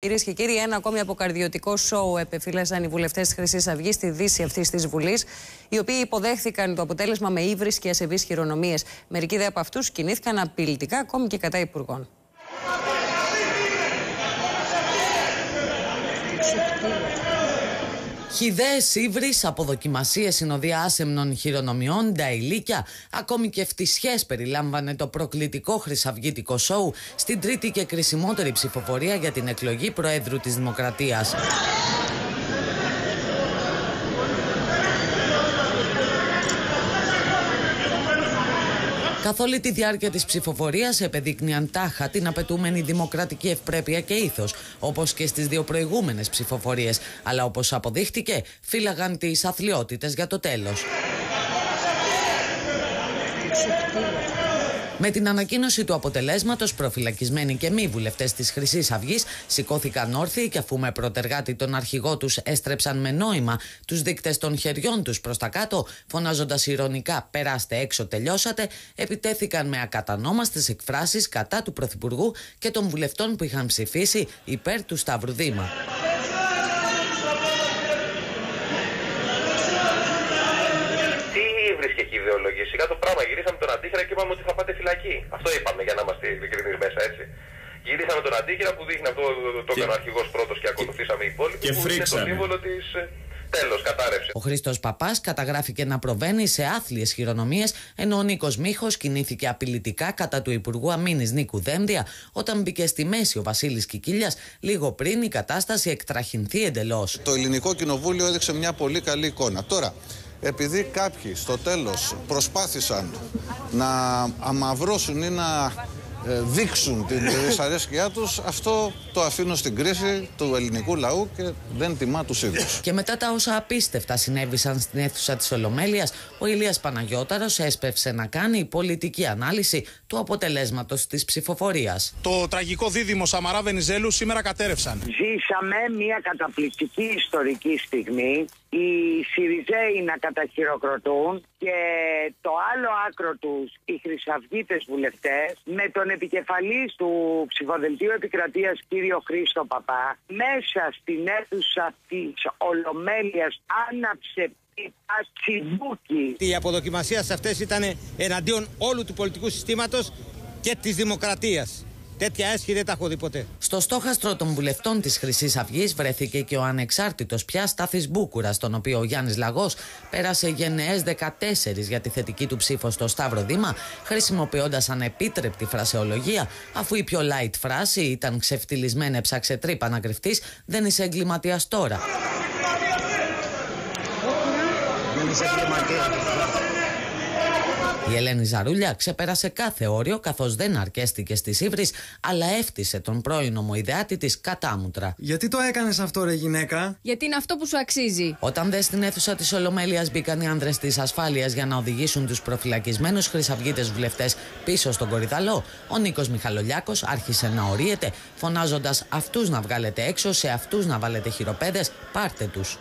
Κυρίες και κύριοι, ένα ακόμη αποκαρδιωτικό σόου επεφύλασαν οι βουλευτές της Χρυσής Αυγής στη δύση αυτής της Βουλής, οι οποίοι υποδέχθηκαν το αποτέλεσμα με ύβρις και ασεβείς χειρονομίες. Μερικοί δε από αυτούς κινήθηκαν απειλητικά ακόμη και κατά υπουργών. Χυδαίες ύβρις, αποδοκιμασίες, συνοδεία άσεμνων χειρονομιών, νταηλίκια, ακόμη και ευτυχές περιλάμβανε το προκλητικό χρυσαυγίτικο σόου στην τρίτη και κρισιμότερη ψηφοφορία για την εκλογή Προέδρου της Δημοκρατίας. Καθ' όλη τη διάρκεια της ψηφοφορίας επεδείκνυαν τάχα την απαιτούμενη δημοκρατική ευπρέπεια και ήθος, όπως και στις δύο προηγούμενες ψηφοφορίες, αλλά όπως αποδείχτηκε, φύλαγαν τις αθλιότητες για το τέλος. Με την ανακοίνωση του αποτελέσματος, προφυλακισμένοι και μη βουλευτές της Χρυσής Αυγής σηκώθηκαν όρθιοι και αφού με προτεργάτη τον αρχηγό τους έστρεψαν με νόημα τους δείκτες των χεριών τους προς τα κάτω, φωνάζοντας ειρωνικά «περάστε έξω, τελειώσατε», επιτέθηκαν με ακατανόμαστες εκφράσεις κατά του Πρωθυπουργού και των βουλευτών που είχαν ψηφίσει υπέρ του Σταύρου Δήμα. Βρίσκε και ιδεολογία. Σιγά το πράγμα. Γυρίσαμε τον αντίχειρα και είπαμε ότι θα πάτε φυλακή. Αυτό είπαμε για να είμαστε ειλικρινείς μέσα, έτσι. Γυρίσαμε τον αντίχειρα που δείχνει αυτό το έκανε ο αρχηγός πρώτος και ακολουθήσαμε οι υπόλοιποι. Και που είναι το σύμβολο της. Τέλος, κατάρρευσε. Ο Χρήστος Παπάς καταγράφηκε να προβαίνει σε άθλιες χειρονομίες, ενώ ο Νίκος Μίχος κινήθηκε απειλητικά κατά του Υπουργού Αμήνης Νίκου Δένδια, όταν μπήκε στη μέση ο Βασίλης Κικίλιας, λίγο πριν η κατάσταση εκτραχυνθεί εντελώς. Το Ελληνικό Κοινοβούλιο έδειξε μια πολύ καλή εικόνα. Τώρα, επειδή κάποιοι στο τέλος προσπάθησαν να αμαυρώσουν ή να δείξουν την δυσαρέσκειά τους, αυτό το αφήνω στην κρίση του ελληνικού λαού και δεν τιμά τους ίδιους. Και μετά τα όσα απίστευτα συνέβησαν στην αίθουσα της Ολομέλειας, ο Ηλίας Παναγιώταρος έσπευσε να κάνει πολιτική ανάλυση του αποτελέσματος της ψηφοφορίας. Το τραγικό δίδυμο Σαμαρά-Βενιζέλου σήμερα κατέρευσαν. Ζήσαμε μια καταπληκτική ιστορική στιγμή. Οι Συριζέοι να καταχειροκροτούν και το άλλο άκρο τους οι χρυσαυγίτες βουλευτές με τον επικεφαλής του ψηφοδελτίου επικρατείας κύριο Χρήστο Παπά μέσα στην αίθουσα της Ολομέλειας άναψε τσιμπούκι. Η αποδοκιμασία σε αυτές ήταν εναντίον όλου του πολιτικού συστήματος και της δημοκρατίας. Τέτοια έσχη δεν τα έχω δει ποτέ. Στο στόχαστρο των βουλευτών της Χρυσής Αυγής βρέθηκε και ο ανεξάρτητος πια Στάθης Μπούκουρας, τον οποίο ο Γιάννης Λαγός πέρασε γενναίες 14 για τη θετική του ψήφο στο Σταύρο Δήμα, χρησιμοποιώντας ανεπίτρεπτη φρασεολογία, αφού η πιο light φράση ήταν «ξεφτυλισμένε έψαξε τρύπα να κρυφτείς, δεν είσαι εγκληματίας τώρα». Η Ελένη Ζαρούλια ξεπέρασε κάθε όριο, καθώς δεν αρκέστηκε στις ύβρις, αλλά έφτισε τον πρώην ομοειδεάτη της κατάμουτρα. Γιατί το έκανες αυτό, ρε γυναίκα? Γιατί είναι αυτό που σου αξίζει. Όταν δε στην αίθουσα της Ολομέλειας μπήκαν οι άνδρες της ασφάλειας για να οδηγήσουν τους προφυλακισμένους χρυσαυγίτες βουλευτές πίσω στον κορυδαλό, ο Νίκος Μιχαλολιάκος άρχισε να ορίεται, φωνάζοντας «αυτούς να βγάλετε έξω, σε αυτούς να βάλετε χειροπέδες, πάρτε τους».